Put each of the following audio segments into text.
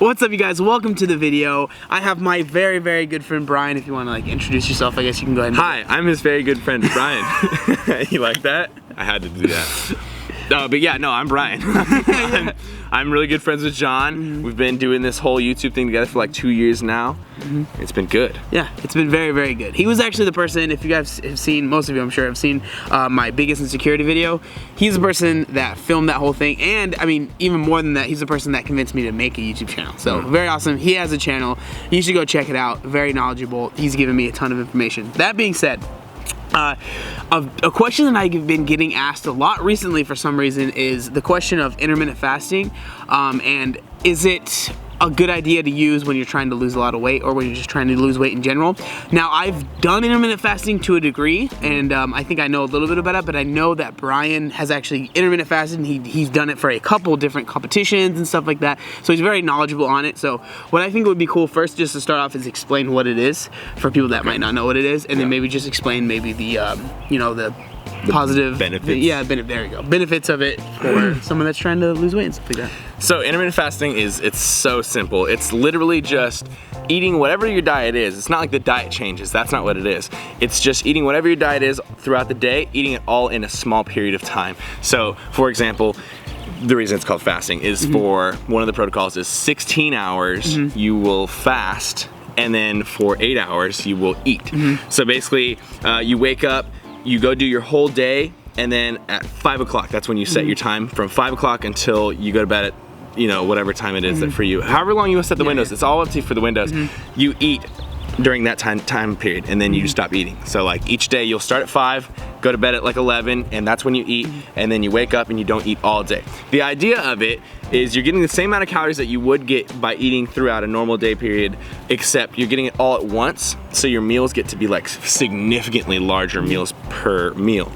What's up, you guys? Welcome to the video. I have my very, very good friend Brian. If you want to like introduce yourself, I guess you can go ahead and Hi, I'm his very good friend Brian. You like that? I had to do that. But yeah, no, I'm Brian. I'm really good friends with John. We've been doing this whole YouTube thing together for like 2 years now. It's been good. Yeah, it's been very, very good. He was actually the person, if you guys have seen, most of you I'm sure have seen my biggest insecurity video. He's the person that filmed that whole thing, and I mean, even more than that, he's the person that convinced me to make a YouTube channel. So very awesome. He has a channel. You should go check it out. Very knowledgeable. He's given me a ton of information. That being said, a question that I've been getting asked a lot recently for some reason is the question of intermittent fasting, and is it a good idea to use when you're trying to lose a lot of weight or when you're just trying to lose weight in general. Now, I've done intermittent fasting to a degree, and I think I know a little bit about it, but I know that Brian has actually intermittent fasted, and he's done it for a couple different competitions and stuff like that, so he's very knowledgeable on it. So what I think would be cool first, just to start off, is explain what it is for people that might not know what it is, and then maybe just explain maybe the, you know, the positive benefits. There you go. Benefits of it for someone that's trying to lose weight and stuff like that. So intermittent fasting it's so simple. It's literally just eating whatever your diet is. It's not like the diet changes. That's not what it is. It's just eating whatever your diet is throughout the day, eating it all in a small period of time. So for example, the reason it's called fasting is for one of the protocols is 16 hours you will fast, and then for 8 hours you will eat. So basically you wake up, you go do your whole day, and then at 5 o'clock, that's when you set your time, from 5 o'clock until you go to bed at, you know, whatever time it is that for you. However long you want to set the windows, it's all up to you for the windows. You eat during that time period, and then you stop eating. So like each day you'll start at 5, go to bed at like 11, and that's when you eat, and then you wake up and you don't eat all day. The idea of it is you're getting the same amount of calories that you would get by eating throughout a normal day period, except you're getting it all at once, so your meals get to be like significantly larger meals per meal.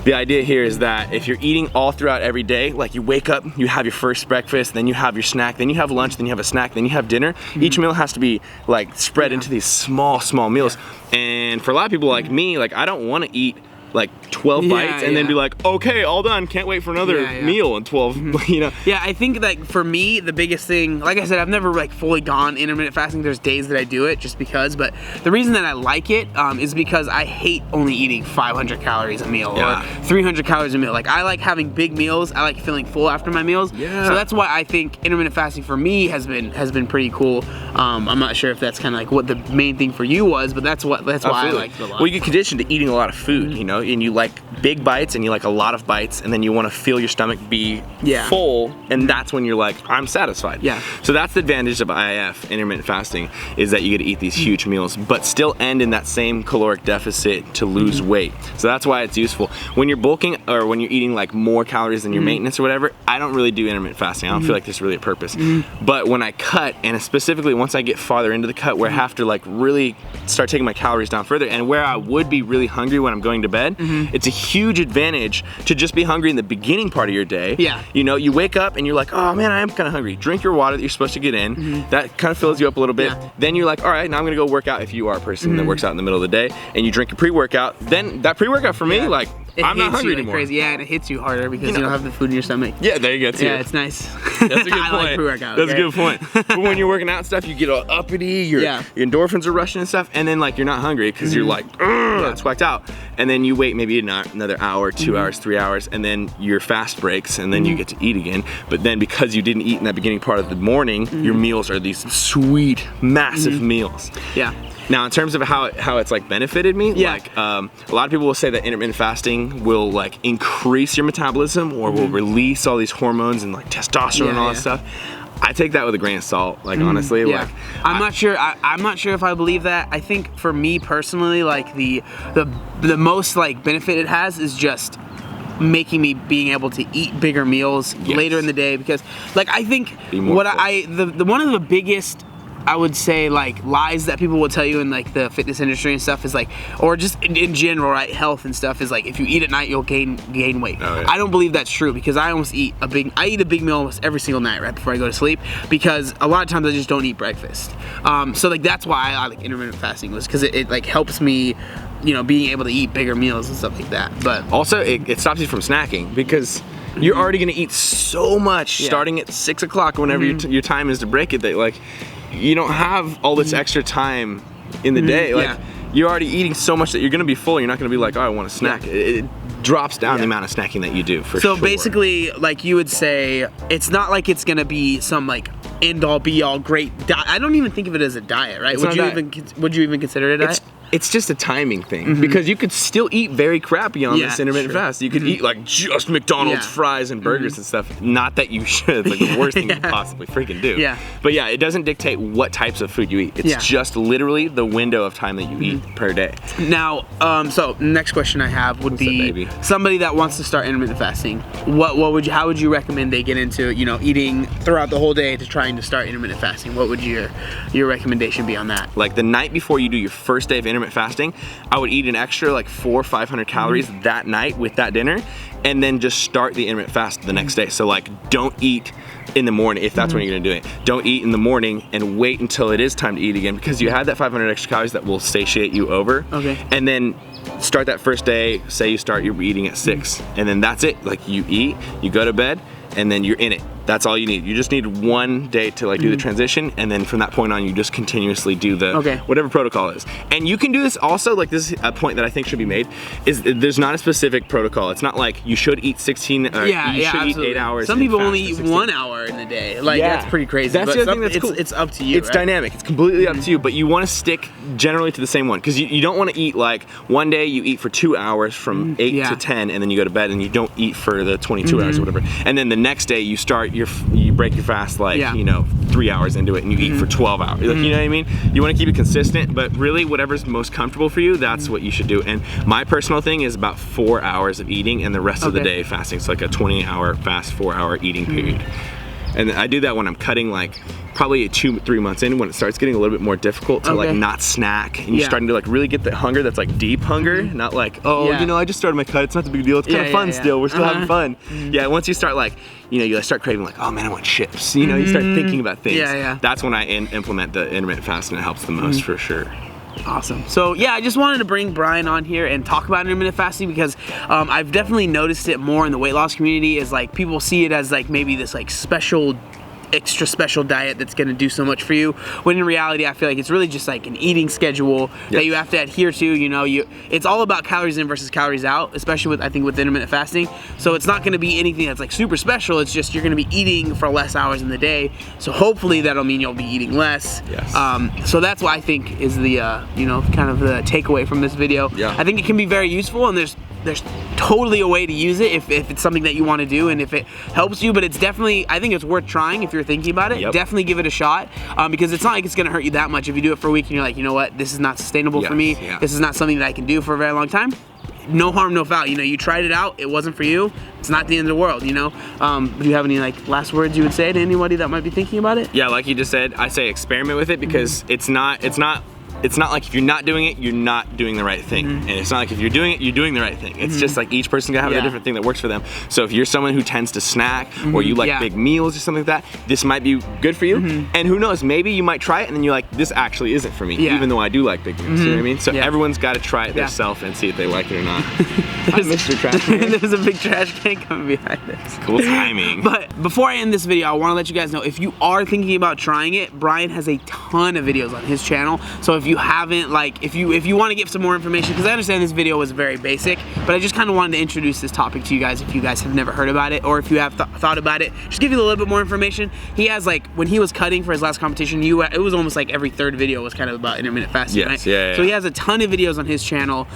The idea here is that if you're eating all throughout every day, like you wake up, you have your first breakfast, then you have your snack, then you have lunch, then you have a snack, then you have dinner. Each meal has to be like spread into these small meals. And for a lot of people like me, like I don't want to eat like 12 bites and then be like, okay, all done, can't wait for another meal in 12, you know? Yeah, I think like for me, the biggest thing, like I said, I've never like fully gone intermittent fasting. There's days that I do it just because, but the reason that I like it is because I hate only eating 500 calories a meal or 300 calories a meal. Like I like having big meals. I like feeling full after my meals. So that's why I think intermittent fasting for me has been pretty cool. I'm not sure if that's kind of like what the main thing for you was, but that's why I like it a lot. Well, you get conditioned to eating a lot of food, you know, and you like big bites and you like a lot of bites, and then you want to feel your stomach be full, and that's when you're like, I'm satisfied. So that's the advantage of IF, intermittent fasting, is that you get to eat these huge meals but still end in that same caloric deficit to lose weight. So that's why it's useful. When you're bulking or when you're eating like more calories than your maintenance or whatever, I don't really do intermittent fasting. I don't feel like there's really a purpose. But when I cut, and specifically once I get farther into the cut where I have to like really start taking my calories down further, and where I would be really hungry when I'm going to bed, it's a huge advantage to just be hungry in the beginning part of your day. You know, you wake up and you're like, oh man, I am kind of hungry. Drink your water that you're supposed to get in. That kind of fills you up a little bit. Then you're like, all right, now I'm gonna go work out, if you are a person that works out in the middle of the day, and you drink your pre-workout. Then that pre-workout for me, like, I'm not hungry anymore. Crazy. Yeah, and it hits you harder because you don't have the food in your stomach. Yeah, there you go too. Yeah, it's nice. That's a good I point. like pre-workout. That's a good point. But when you're working out and stuff, you get all uppity, your endorphins are rushing and stuff, and then like you're not hungry because you're like, it's whacked out. And then you wait maybe another hour, 2 hours, 3 hours, and then your fast breaks, and then you get to eat again. But then because you didn't eat in that beginning part of the morning, your meals are these sweet, massive meals. Now, in terms of how it's like benefited me, like a lot of people will say that intermittent fasting will like increase your metabolism or will release all these hormones and like testosterone and all that stuff. I take that with a grain of salt, like honestly. Like, I'm not sure. I'm not sure if I believe that. I think for me personally, like the most like benefit it has is just making me being able to eat bigger meals later in the day, because like I think what one of the biggest, I would say, like lies that people will tell you in like the fitness industry and stuff is like, or just in general, right, health and stuff, is like if you eat at night you'll gain weight. I don't believe that's true, because I eat a big meal almost every single night right before I go to sleep, because a lot of times I just don't eat breakfast. So like that's why I like intermittent fasting, was because it like helps me, you know, being able to eat bigger meals and stuff like that. But also it stops you from snacking, because you're already gonna eat so much starting at 6 o'clock whenever your time is to break it, that like you don't have all this extra time in the day. Like you're already eating so much that you're gonna be full. You're not gonna be like, oh, I want a snack. It drops down the amount of snacking that you do, for sure. So basically, like you would say, it's not like it's gonna be some like end all be all great diet. I don't even think of it as a diet, right? Would you even consider it a diet? It's just a timing thing, because you could still eat very crappy on this intermittent fast. You could eat like just McDonald's fries and burgers and stuff. Not that you should. It's like the worst thing you could possibly freaking do. But yeah, it doesn't dictate what types of food you eat. It's just literally the window of time that you eat per day. Now, so next question I have would be somebody that wants to start intermittent fasting. How would you recommend they get into, you know, eating throughout the whole day to trying to start intermittent fasting? What would your recommendation be on that? Like the night before you do your first day of intermittent fasting, I would eat an extra like 400 or 500 calories that night with that dinner, and then just start the intermittent fast the next day. So like, don't eat in the morning if that's when you're gonna do it. Don't eat in the morning and wait until it is time to eat again, because you have that 500 extra calories that will satiate you over. And then start that first day, say you start your eating at 6, and then that's it. Like you eat, you go to bed, and then you're in it. That's all you need. You just need one day to like do the transition, and then from that point on, you just continuously do the whatever protocol is. And you can do this also, like this is a point that I think should be made, is there's not a specific protocol. It's not like you should eat 16, or you should eat 8 hours. Some people only eat 1 hour in a day. Like that's pretty crazy. That's the other thing that's cool. It's up to you. It's dynamic. It's completely up to you, but you want to stick generally to the same one, because you don't want to eat like one day you eat for 2 hours from 8 to 10, and then you go to bed and you don't eat for the 22 hours or whatever. And then the next day you start you break your fast like you know 3 hours into it, and you eat for 12 hours. Like, you know what I mean? You want to keep it consistent, but really whatever's most comfortable for you, that's what you should do. And my personal thing is about 4 hours of eating and the rest of the day fasting. It's like a 20-hour fast, 4-hour eating period. And I do that when I'm cutting, like probably 2-3 months in, when it starts getting a little bit more difficult to like not snack, and you're starting to like really get the hunger that's like deep hunger, not like, oh, you know, I just started my cut, it's not the big deal, it's kind of fun still, we're still having fun. Yeah, once you start like, you know, you start craving like, oh man, I want chips. You know, you start thinking about things. That's when I implement the intermittent fasting. It helps the most for sure. Awesome. So yeah, I just wanted to bring Brian on here and talk about intermittent fasting, because I've definitely noticed it more in the weight loss community. Is like people see it as like maybe this like extra special diet that's gonna do so much for you, when in reality I feel like it's really just like an eating schedule that you have to adhere to. You know, it's all about calories in versus calories out, especially with, I think, with intermittent fasting. So it's not gonna be anything that's like super special. It's just you're gonna be eating for less hours in the day, so hopefully that'll mean you'll be eating less. So that's what I think is the you know, kind of the takeaway from this video. I think it can be very useful, and there's totally a way to use it if it's something that you want to do and if it helps you. But it's definitely, I think it's worth trying if you're thinking about it. Definitely give it a shot, because it's not like it's gonna hurt you that much if you do it for a week and you're like, you know what, this is not sustainable for me. This is not something that I can do for a very long time. No harm, no foul. You know, you tried it out, it wasn't for you, it's not the end of the world, you know? Do you have any like last words you would say to anybody that might be thinking about it? Yeah, like you just said, I say experiment with it, because it's not like if you're not doing it, you're not doing the right thing. And it's not like if you're doing it, you're doing the right thing. It's just like each person's gonna have a different thing that works for them. So if you're someone who tends to snack, or you like big meals or something like that, this might be good for you. And who knows, maybe you might try it and then you're like, this actually isn't for me, even though I do like big meals. You know what I mean? So everyone's gotta try it themselves and see if they like it or not. There's Mr. Trash Can. There's a big trash can coming behind us. Cool timing. But before I end this video, I wanna let you guys know, if you are thinking about trying it, Brian has a ton of videos on his channel. So if you haven't, like, if you want to get some more information, because I understand this video was very basic, but I just kind of wanted to introduce this topic to you guys if you guys have never heard about it, or if you have thought about it, just give you a little bit more information. He has, like, when he was cutting for his last competition, it was almost like every third video was kind of about intermittent fasting, right? So he has a ton of videos on his channel.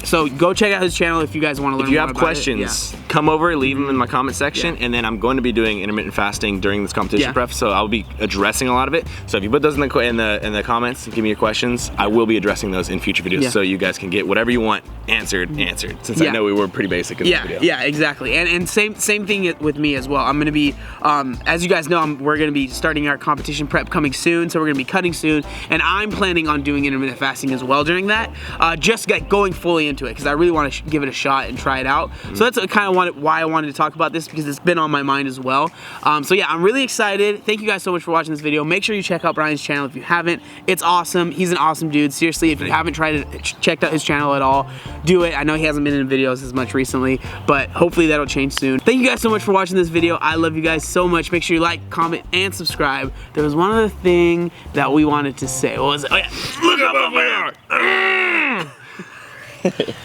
So go check out his channel if you guys want to learn more about it. If you have questions, come over, leave them in my comment section, and then I'm going to be doing intermittent fasting during this competition prep, so I'll be addressing a lot of it. So if you put those in the comments and give me your questions, I will be addressing those in future videos, so you guys can get whatever you want answered, since I know we were pretty basic in the video. Yeah, exactly. And same thing with me as well. I'm gonna be, as you guys know, we're gonna be starting our competition prep coming soon, so we're gonna be cutting soon, and I'm planning on doing intermittent fasting as well during that, just going fully into it, because I really want to give it a shot and try it out. So that's kind of why I wanted to talk about this, because it's been on my mind as well. So yeah, I'm really excited. Thank you guys so much for watching this video. Make sure you check out Brian's channel if you haven't. It's awesome. He's an awesome dude. Seriously, if you haven't checked out his channel at all, do it. I know he hasn't been in videos as much recently, but hopefully that'll change soon. Thank you guys so much for watching this video. I love you guys so much. Make sure you like, comment, and subscribe. There was one other thing that we wanted to say. What was it? Oh yeah, look up over there.